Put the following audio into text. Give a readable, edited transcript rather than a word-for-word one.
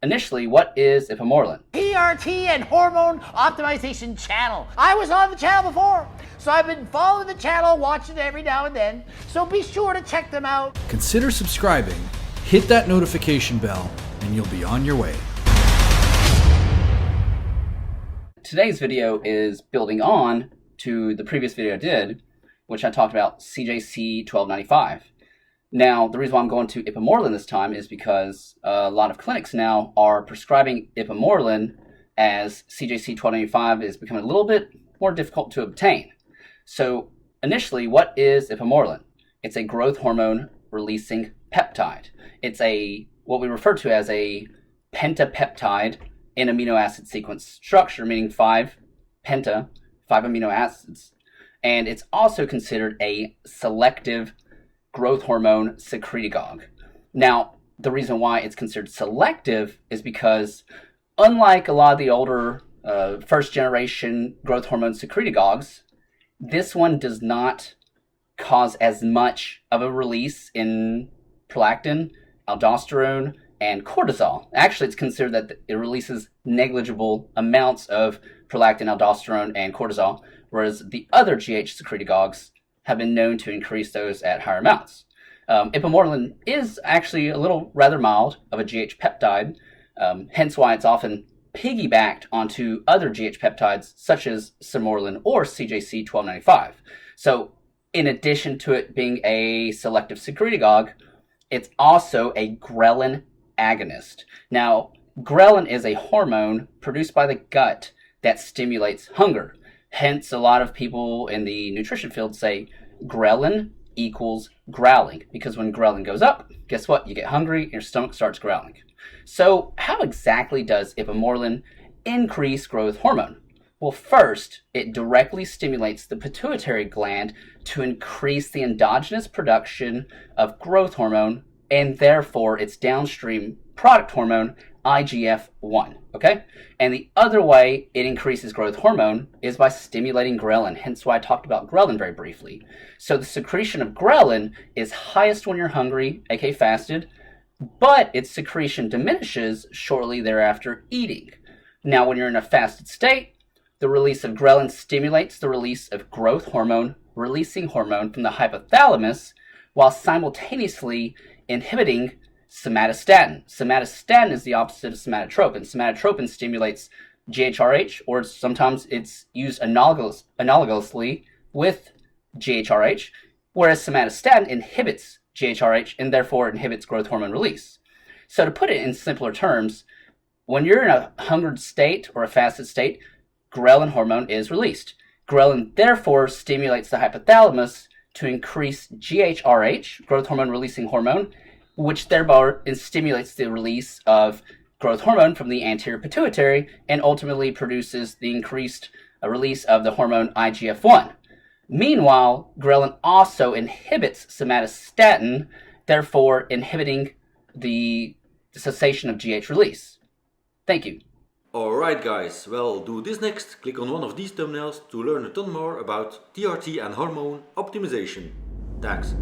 initially, what is ipamorelin? PRT and hormone optimization channel. I was on the channel before, so I've been following the channel, watching it every now and then, so be sure to check them out. Consider subscribing, hit that notification bell, and you'll be on your way. Today's video is building on to the previous video I did, which I talked about CJC 1295. Now, the reason why I'm going to ipamorelin this time is because a lot of clinics now are prescribing ipamorelin, as CJC 1295 is becoming a little bit more difficult to obtain. So initially, what is ipamorelin? It's a growth hormone releasing peptide. It's what we refer to as a pentapeptide in amino acid sequence structure, meaning 5 amino acids. And it's also considered a selective growth hormone secretagogue. Now, the reason why it's considered selective is because, unlike a lot of the older first generation growth hormone secretagogues, this one does not cause as much of a release in prolactin, aldosterone, and cortisol. Actually, it's considered that it releases negligible amounts of prolactin, aldosterone, and cortisol, whereas the other GH secretagogues have been known to increase those at higher amounts. Ipamorelin is actually a little rather mild of a GH peptide, hence why it's often piggybacked onto other GH peptides such as sermorelin or CJC 1295. So in addition to it being a selective secretagogue, it's also a ghrelin agonist. Now, ghrelin is a hormone produced by the gut that stimulates hunger. Hence, a lot of people in the nutrition field say ghrelin equals growling, because when ghrelin goes up, guess what? You get hungry and your stomach starts growling. So how exactly does ipamorelin increase growth hormone? Well, first, it directly stimulates the pituitary gland to increase the endogenous production of growth hormone and therefore its downstream product hormone, IGF-1, okay? And the other way it increases growth hormone is by stimulating ghrelin, hence why I talked about ghrelin very briefly. So the secretion of ghrelin is highest when you're hungry, aka fasted, but its secretion diminishes shortly thereafter eating. Now, when you're in a fasted state, the release of ghrelin stimulates the release of growth hormone, releasing hormone from the hypothalamus, while simultaneously inhibiting somatostatin. Somatostatin is the opposite of somatotropin. Somatotropin stimulates GHRH, or sometimes it's used analogously with GHRH, whereas somatostatin inhibits GHRH and therefore inhibits growth hormone release. So to put it in simpler terms, when you're in a hungered state or a fasted state, ghrelin hormone is released. Ghrelin therefore stimulates the hypothalamus to increase GHRH, growth hormone releasing hormone, which thereby stimulates the release of growth hormone from the anterior pituitary and ultimately produces the increased release of the hormone IGF-1. Meanwhile, ghrelin also inhibits somatostatin, therefore inhibiting the cessation of GH release. Thank you. Alright guys, well, do this next. Click on one of these thumbnails to learn a ton more about TRT and hormone optimization. Thanks.